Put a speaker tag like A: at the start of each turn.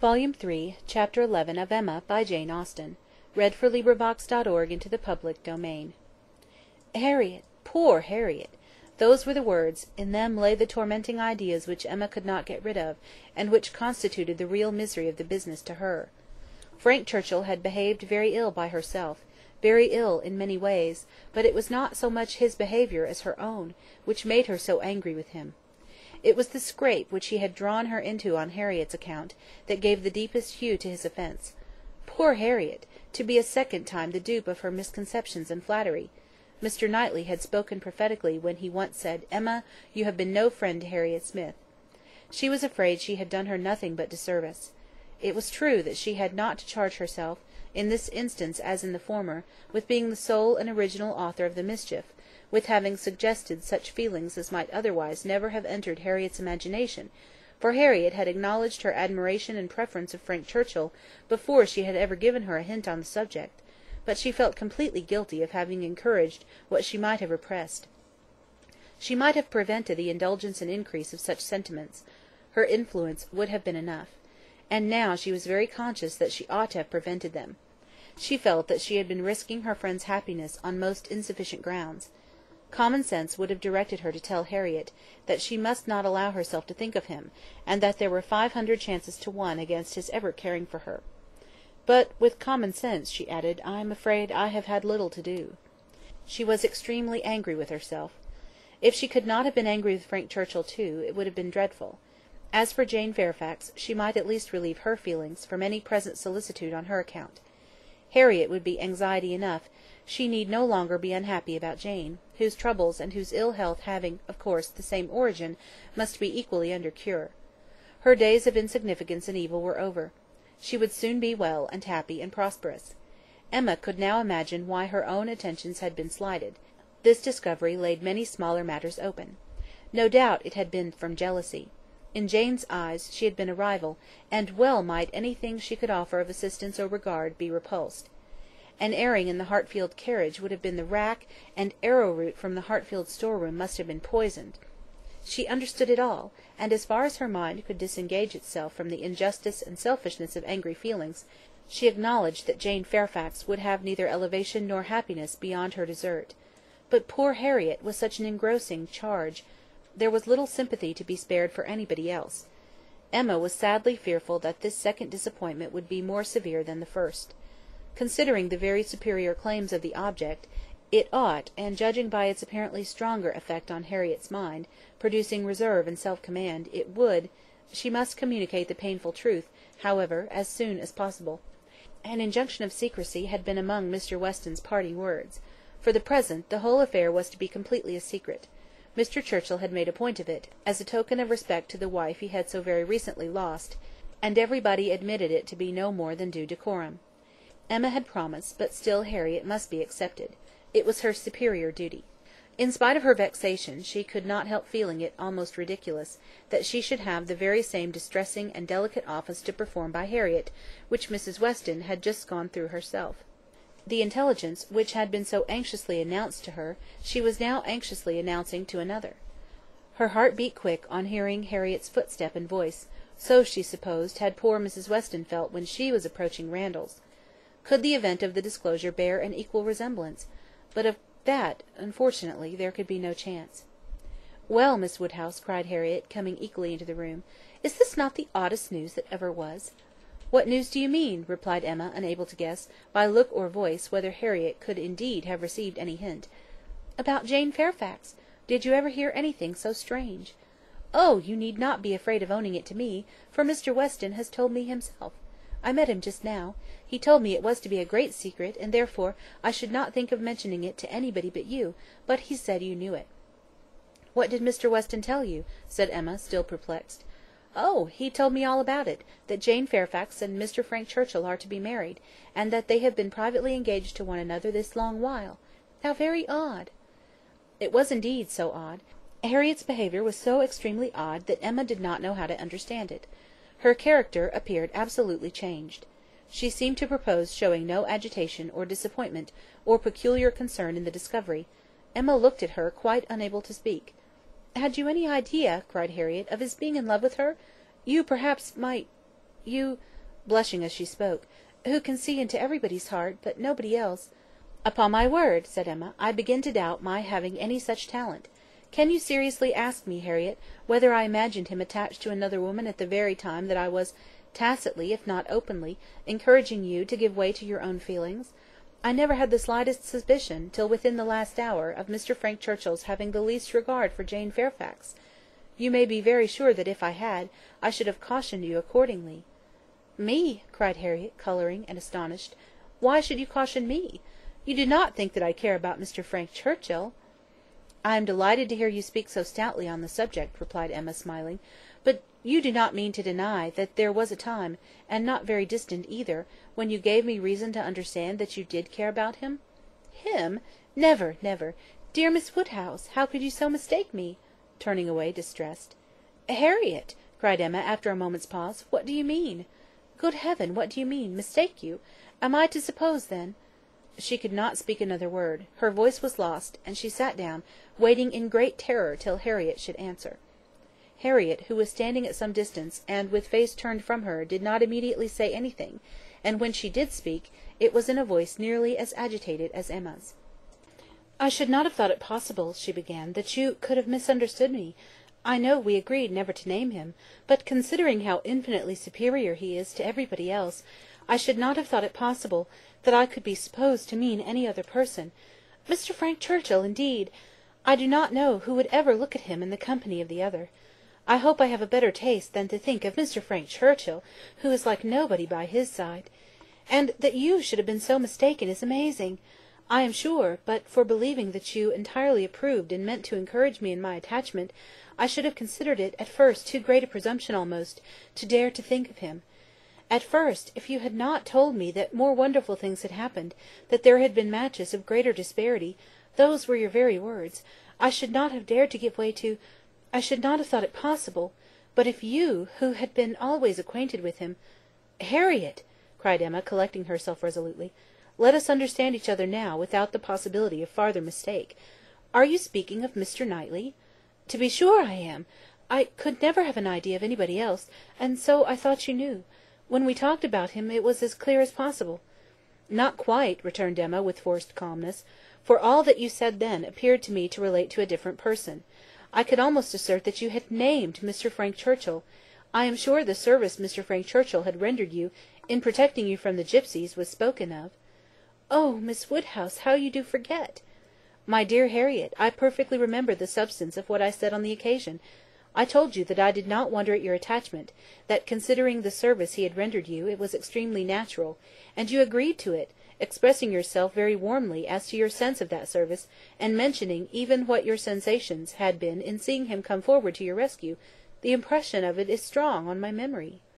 A: Volume 3, Chapter 11 of Emma by Jane Austen. Into the public domain. Harriet! Poor Harriet! Those were the words; in them lay the tormenting ideas which Emma could not get rid of, and which constituted the real misery of the business to her. Frank Churchill had behaved very ill by herself, very ill in many ways, but it was not so much his behaviour as her own, which made her so angry with him. It was the scrape which he had drawn her into on Harriet's account, that gave the deepest hue to his offence. Poor Harriet! To be a second time the dupe of her misconceptions and flattery! Mr. Knightley had spoken prophetically when he once said, "Emma, you have been no friend to Harriet Smith." She was afraid she had done her nothing but disservice. It was true that she had not to charge herself, in this instance as in the former, with being the sole and original author of the mischief, with having suggested such feelings as might otherwise never have entered Harriet's imagination, for Harriet had acknowledged her admiration and preference of Frank Churchill before she had ever given her a hint on the subject, but she felt completely guilty of having encouraged what she might have repressed. She might have prevented the indulgence and increase of such sentiments; her influence would have been enough; and now she was very conscious that she ought to have prevented them. She felt that she had been risking her friend's happiness on most insufficient grounds. Common sense would have directed her to tell Harriet that she must not allow herself to think of him, and that there were 500 chances to 1 against his ever caring for her. But with common sense, she added, I am afraid I have had little to do. She was extremely angry with herself. If she could not have been angry with Frank Churchill too, it would have been dreadful. As for Jane Fairfax, she might at least relieve her feelings from any present solicitude on her account. Harriet would be anxiety enough; she need no longer be unhappy about Jane, whose troubles and whose ill health having, of course, the same origin, must be equally under cure. Her days of insignificance and evil were over. She would soon be well, and happy, and prosperous. Emma could now imagine why her own attentions had been slighted. This discovery laid many smaller matters open. No doubt it had been from jealousy. In Jane's eyes she had been a rival, and well might anything she could offer of assistance or regard be repulsed. An airing in the Hartfield carriage would have been the rack, and arrowroot from the Hartfield storeroom must have been poisoned. She understood it all, and as far as her mind could disengage itself from the injustice and selfishness of angry feelings, she acknowledged that Jane Fairfax would have neither elevation nor happiness beyond her desert. But poor Harriet was such an engrossing charge; there was little sympathy to be spared for anybody else. Emma was sadly fearful that this second disappointment would be more severe than the first. Considering the very superior claims of the object, it ought, and judging by its apparently stronger effect on Harriet's mind, producing reserve and self-command, it would, she must communicate the painful truth, however, as soon as possible. An injunction of secrecy had been among Mr. Weston's parting words. For the present, the whole affair was to be completely a secret. Mr. Churchill had made a point of it, as a token of respect to the wife he had so very recently lost, and everybody admitted it to be no more than due decorum. Emma had promised, but still Harriet must be accepted. It was her superior duty. In spite of her vexation, she could not help feeling it almost ridiculous, that she should have the very same distressing and delicate office to perform by Harriet, which Mrs. Weston had just gone through herself. The intelligence which had been so anxiously announced to her, she was now anxiously announcing to another. Her heart beat quick on hearing Harriet's footstep and voice; so, she supposed, had poor Mrs. Weston felt when she was approaching Randalls. Could the event of the disclosure bear an equal resemblance? But of that, unfortunately, there could be no chance. "Well, Miss Woodhouse," cried Harriet, coming eagerly into the room, "is this not the oddest news that ever was?" "What news do you mean?" replied Emma, unable to guess, by look or voice, whether Harriet could indeed have received any hint. "About Jane Fairfax. Did you ever hear anything so strange?" "Oh, you need not be afraid of owning it to me, for Mr. Weston has told me himself. I met him just now. He told me it was to be a great secret, and therefore I should not think of mentioning it to anybody but you, but he said you knew it." "What did Mr. Weston tell you?" said Emma, still perplexed. "Oh, he told me all about it; that Jane Fairfax and Mr. Frank Churchill are to be married, and that they have been privately engaged to one another this long while. How very odd!" It was indeed so odd. Harriet's behaviour was so extremely odd that Emma did not know how to understand it. Her character appeared absolutely changed. She seemed to propose showing no agitation, or disappointment, or peculiar concern in the discovery. Emma looked at her, quite unable to speak. "Had you any idea," cried Harriet, "of his being in love with her? You, perhaps, might—you—" blushing as she spoke, "who can see into everybody's heart, but nobody else." "Upon my word," said Emma, "I begin to doubt my having any such talent. Can you seriously ask me, Harriet, whether I imagined him attached to another woman at the very time that I was, tacitly, if not openly, encouraging you to give way to your own feelings? I never had the slightest suspicion, till within the last hour, of Mr. Frank Churchill's having the least regard for Jane Fairfax. You may be very sure that if I had, I should have cautioned you accordingly." "Me!" cried Harriet, colouring and astonished. "Why should you caution me? You do not think that I care about Mr. Frank Churchill?" "I am delighted to hear you speak so stoutly on the subject," replied Emma, smiling. "But you do not mean to deny that there was a time, and not very distant either, when you gave me reason to understand that you did care about him?" "Him! Never, never! Dear Miss Woodhouse, how could you so mistake me?" turning away distressed. "Harriet!" cried Emma, after a moment's pause, "what do you mean? Good heaven, what do you mean? Mistake you? Am I to suppose, then—" She could not speak another word. Her voice was lost, and she sat down, waiting in great terror till Harriet should answer. Harriet, who was standing at some distance, and with face turned from her, did not immediately say anything, and when she did speak, it was in a voice nearly as agitated as Emma's. "I should not have thought it possible," she began, "that you could have misunderstood me. I know we agreed never to name him, but considering how infinitely superior he is to everybody else, I should not have thought it possible that I could be supposed to mean any other person. Mr. Frank Churchill, indeed! I do not know who would ever look at him in the company of the other. I hope I have a better taste than to think of Mr. Frank Churchill, who is like nobody by his side. And that you should have been so mistaken is amazing. I am sure, but for believing that you entirely approved and meant to encourage me in my attachment, I should have considered it at first too great a presumption almost, to dare to think of him. At first, if you had not told me that more wonderful things had happened, that there had been matches of greater disparity, those were your very words, I should not have dared to give way to— I should not have thought it possible. But if you, who had been always acquainted with him— Harriet!" cried Emma, collecting herself resolutely, "let us understand each other now, without the possibility of farther mistake. Are you speaking of Mr. Knightley?" "To be sure I am. I could never have an idea of anybody else, and so I thought you knew. When we talked about him, it was as clear as possible." "Not quite," returned Emma, with forced calmness, "for all that you said then appeared to me to relate to a different person. I could almost assert that you had named Mr. Frank Churchill. I am sure the service Mr. Frank Churchill had rendered you, in protecting you from the gipsies, was spoken of." "Oh, Miss Woodhouse, how you do forget!" "My dear Harriet, I perfectly remember the substance of what I said on the occasion. I told you that I did not wonder at your attachment, that considering the service he had rendered you, it was extremely natural, and you agreed to it, expressing yourself very warmly as to your sense of that service, and mentioning even what your sensations had been in seeing him come forward to your rescue. The impression of it is strong on my memory."